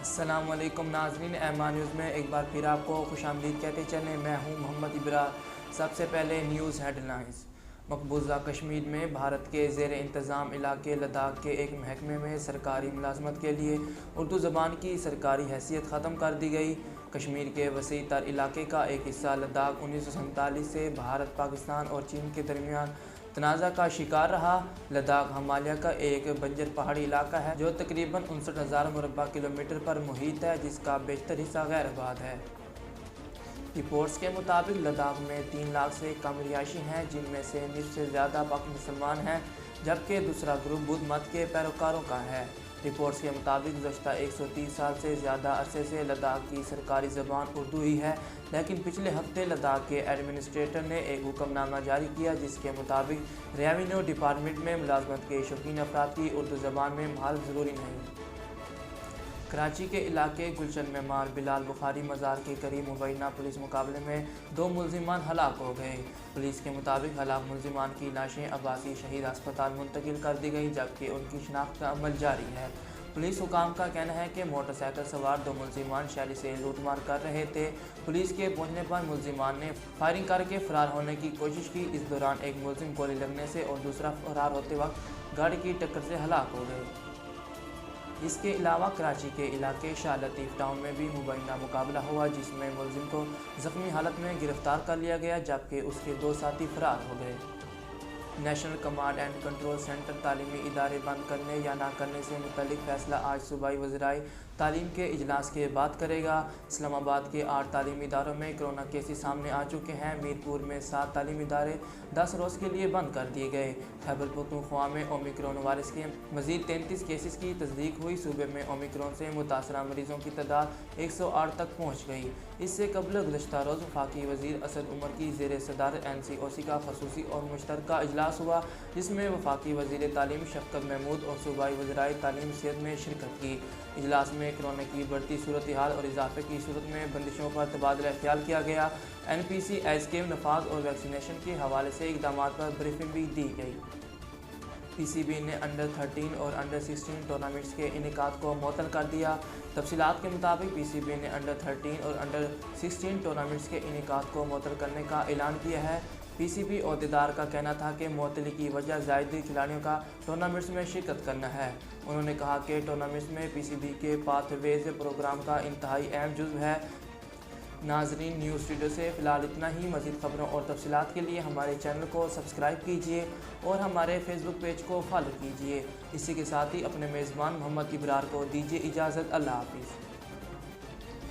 السلام علیکم ناظرین، ایمان نیوز میں ایک بار پھر آپ کو خوش آمدید کہتے چلیں۔ میں ہوں محمد ابرار۔ سب سے پہلے نیوز ہیڈ لائنز۔ مقبوضہ کشمیر میں بھارت کے زیر انتظام علاقے لداخ کے ایک محکمے میں سرکاری ملازمت کے لیے اردو زبان کی سرکاری حیثیت ختم کر دی گئی۔ کشمیر کے وسیع تر علاقے کا ایک حصہ لداخ 1947 سے بھارت، پاکستان اور چین کے درمیان تنازع کا شکار رہا۔ لداخ ہمالیہ کا ایک بنجر پہاڑی علاقہ ہے جو تقریباً 59,000 مربع کلومیٹر پر محیط ہے، جس کا بیشتر حصہ غیر آباد ہے۔ رپورٹس کے مطابق لداخ میں 3 لاکھ سے کم رہائشی ہیں، جن میں سے نصف سے زیادہ پاک مسلمان ہیں، جبکہ دوسرا گروپ بدھ مت کے پیروکاروں کا ہے۔ رپورٹس کے مطابق گزشتہ 130 سال سے زیادہ عرصے سے لداخ کی سرکاری زبان اردو ہی ہے، لیکن پچھلے ہفتے لداخ کے ایڈمنسٹریٹر نے ایک حکم نامہ جاری کیا جس کے مطابق ریونیو ڈپارٹمنٹ میں ملازمت کے شوقین افراد کی اردو زبان میں مہارت ضروری نہیں۔ کراچی کے علاقے گلشن میں مار بلال بخاری مزار کے قریب مبینہ پولیس مقابلے میں 2 ملزمان ہلاک ہو گئے۔ پولیس کے مطابق ہلاک ملزمان کی لاشیں عباسی شہید ہسپتال منتقل کر دی گئیں، جبکہ ان کی شناخت کا عمل جاری ہے۔ پولیس حکام کا کہنا ہے کہ موٹر سائیکل سوار 2 ملزمان شہری سے لوٹ مار کر رہے تھے۔ پولیس کے پہنچنے پر ملزمان نے فائرنگ کر کے فرار ہونے کی کوشش کی۔ اس دوران ایک ملزم گولی لگنے سے اور دوسرا فرار ہوتے وقت گاڑی کی ٹکر سے ہلاک ہو گئے۔ اس کے علاوہ کراچی کے علاقے شاہ لطیف ٹاؤن میں بھی مبینہ مقابلہ ہوا، جس میں ملزم کو زخمی حالت میں گرفتار کر لیا گیا، جبکہ اس کے 2 ساتھی فرار ہو گئے۔ National command and control centre تعلیمی ادارے بند کرنے یا نہ کرنے سے متعلق فیصلہ آج صوبائی وزرائے تعلیم کے اجلاس کے بعد کرے گا۔ اسلام آباد کے 8 تعلیمی اداروں میں کرونا کیسز سامنے آ چکے ہیں۔ میر پور میں 7 تعلیمی ادارے 10 روز کے لیے بند کر دیے گئے۔ خیبر پختونخوا میں اومیکرون وائرس کے مزید 33 کیسز کی تصدیق ہوئی۔ صوبے میں اومیکرون سے متاثرہ مریضوں کی تعداد 108 تک پہنچ گئی۔ اس سے قبل گزشتہ روز وفاقی وزیر اسد عمر کی زیر صدارت NCOC کا خصوصی اور مشترکہ اجلاس ہوا، جس میں وفاقی وزیر تعلیم شفقت محمود اور صوبائی وزرائے تعلیم صحت نے شرکت کی۔ اجلاس میں کرونا کی بڑھتی صورتحال اور اضافے کی صورت میں بندشوں پر تبادلہ خیال کیا گیا۔ NPC اسکیم نفاذ اور ویکسینیشن کے حوالے سے اقدامات پر بریفنگ بھی دی گئی۔ PCB نے انڈر 13 اور انڈر 16 ٹورنامنٹس کے انعقاد کو معطل کر دیا۔ تفصیلات کے مطابق PCB نے انڈر 13 اور انڈر 16 ٹورنامنٹس کے انعقاد کو معطل کرنے کا اعلان کیا ہے۔ PCB عہدیدار کا کہنا تھا کہ معطلی کی وجہ زائد کھلاڑیوں کا ٹورنامنٹس میں شرکت کرنا ہے۔ انہوں نے کہا کہ ٹورنامنٹس میں PCB کے پاتھ ویز پروگرام کا انتہائی اہم جزو ہے۔ ناظرین، نیوز اسٹوڈیو سے فی الحال اتنا ہی۔ مزید خبروں اور تفصیلات کے لیے ہمارے چینل کو سبسکرائب کیجیے اور ہمارے فیس بک پیج کو فالو کیجیے۔ اسی کے ساتھ ہی اپنے میزبان محمد ابرار کو دیجیے اجازت۔ اللہ حافظ۔